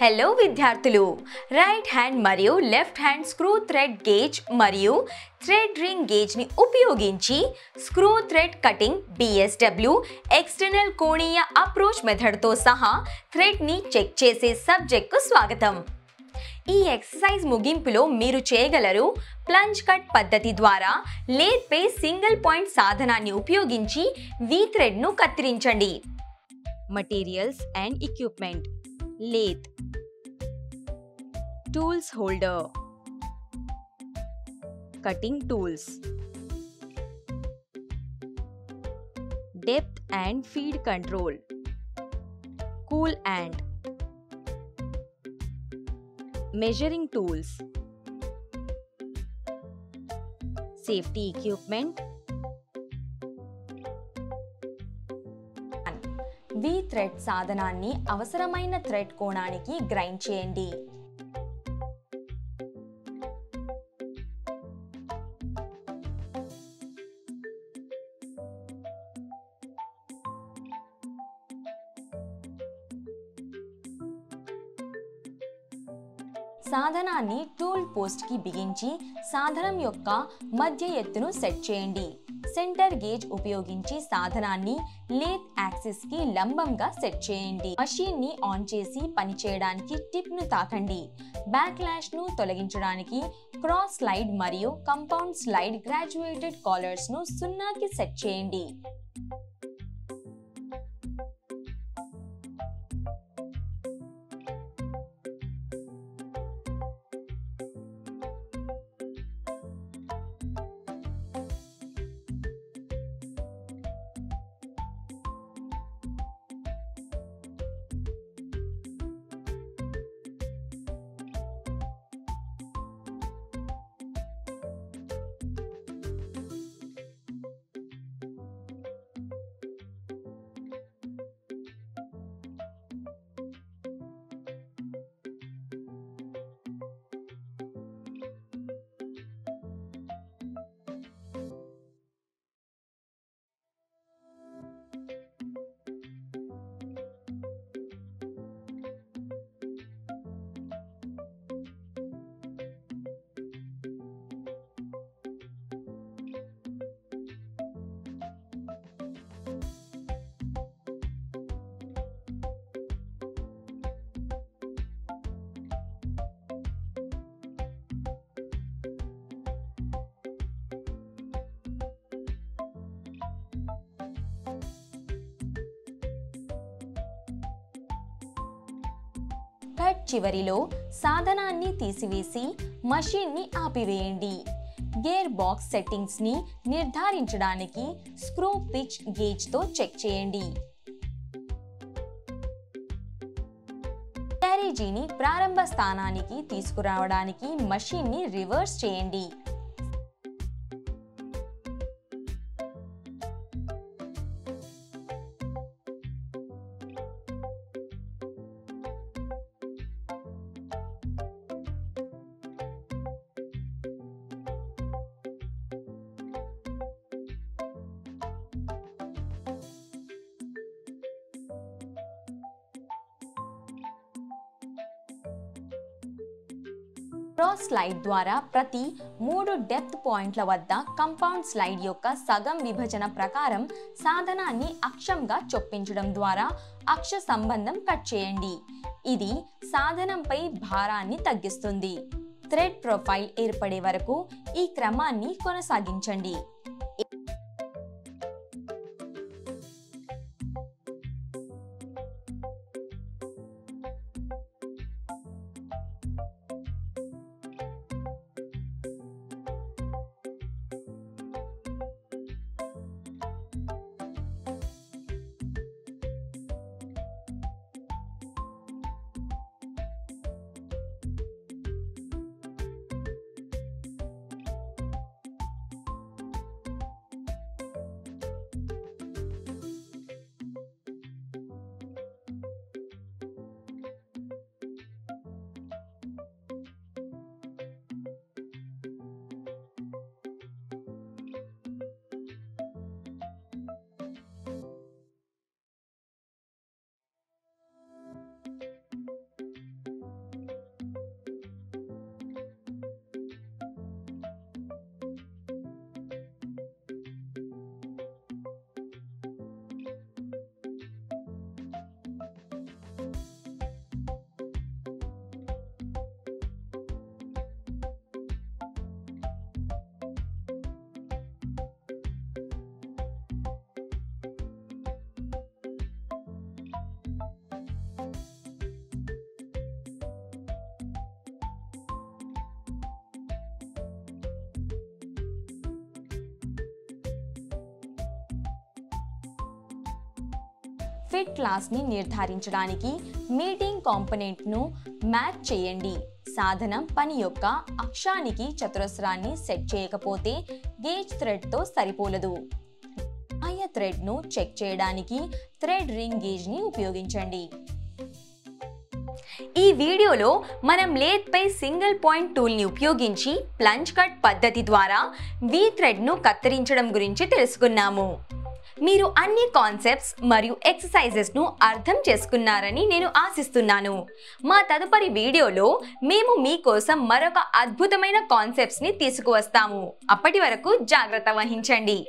Hello విద్యార్థులు, right hand మరియు left hand screw thread gauge మరియు థ్రెడ్ రింగ్ గేజ్ ని ఉపయోగించి screw thread cutting BSW external కోణీయ అప్రోచ్ మెథడ్ తో సహా థ్రెడ్ ని చెక్ చేసే సబ్జెక్ట్ కు స్వాగతం. ఈ ఎక్సర్సైజ్ ముగింపులో మీరు చేయగలరు: ప్లంజ్ కట్ పద్ధతి ద్వారా లేత్ పై సింగిల్ పాయింట్ సాధనాన్ని ఉపయోగించి వి థ్రెడ్ ను కత్తిరించండి. Materials and equipment: lathe, tools holder, cutting tools, depth and feed control, cool and measuring tools, safety equipment. We thread సాధనాన్ని అవసరమైన థ్రెడ్ కోణానికి గ్రైండ్ చేయండి. సాధనాన్ని టూల్ పోస్ట్ కి బిగించి సాధనం యొక్క మధ్య ఎత్తును సెట్ చేయండి. సెంటర్ గేజ్ ఉపయోగించి సాధనాన్ని లేత్ యాక్సిస్ కి లంబంగా సెట్ చేయండి. మషీన్ ని ఆన్ చేసి పని చేయడానికి టిప్ ను తాకండి. బ్యాక్ లాష్ ను తొలగించడానికి క్రాస్ స్లైడ్ మరియు కంపౌండ్ స్లైడ్ గ్రాడ్యుయేటెడ్ కాలర్స్ ను 0కి సెట్ చేయండి. కట్ చివరిలో సాధనాన్ని తీసివేసి మషీన్ ని ఆపివేయండి. గేర్ బాక్స్ సెట్టింగ్స్ ని నిర్ధారించడానికి స్క్రూ పిచ్ గేజ్ తో చెక్ చేయండి. క్యారేజీని ప్రారంభ స్థానానికి తీసుకురావడానికి మషీన్ ని రివర్స్ చేయండి. క్రాస్ స్లైడ్ ద్వారా ప్రతి 3 డెప్త్ పాయింట్ల వద్ద కంపౌండ్ స్లైడ్ యొక్క సగం విభజన ప్రకారం సాధనాన్ని అక్షంగా చొప్పించడం ద్వారా అక్ష సంబంధం కట్ చేయండి. ఇది సాధనంపై భారాన్ని తగ్గిస్తుంది. థ్రెడ్ ప్రొఫైల్ ఏర్పడే వరకు ఈ క్రమాన్ని కొనసాగించండి. ఫిట్ క్లాస్ని నిర్ధారించడానికి మీటింగ్ కాంపోనెంట్ను మ్యాచ్ చేయండి. సాధనం పని యొక్క అక్షానికి చతురస్రాన్ని సెట్ చేయకపోతే గేజ్ థ్రెడ్తో సరిపోలదు. బాహ్య థ్రెడ్ను చెక్ చేయడానికి థ్రెడ్ రింగ్ గేజ్ని ఉపయోగించండి. ఈ వీడియోలో మనం లేత్పై సింగిల్ పాయింట్ టూల్ని ఉపయోగించి ప్లంజ్ కట్ పద్ధతి ద్వారా వీ థ్రెడ్ను కత్తిరించడం గురించి తెలుసుకున్నాము. మీరు అన్ని కాన్సెప్ట్స్ మరియు ఎక్సర్సైజెస్ను అర్థం చేసుకున్నారని నేను ఆశిస్తున్నాను. మా తదుపరి వీడియోలో మేము మీకోసం మరొక అద్భుతమైన కాన్సెప్ట్స్ని తీసుకువస్తాము. అప్పటి వరకు జాగ్రత్త వహించండి.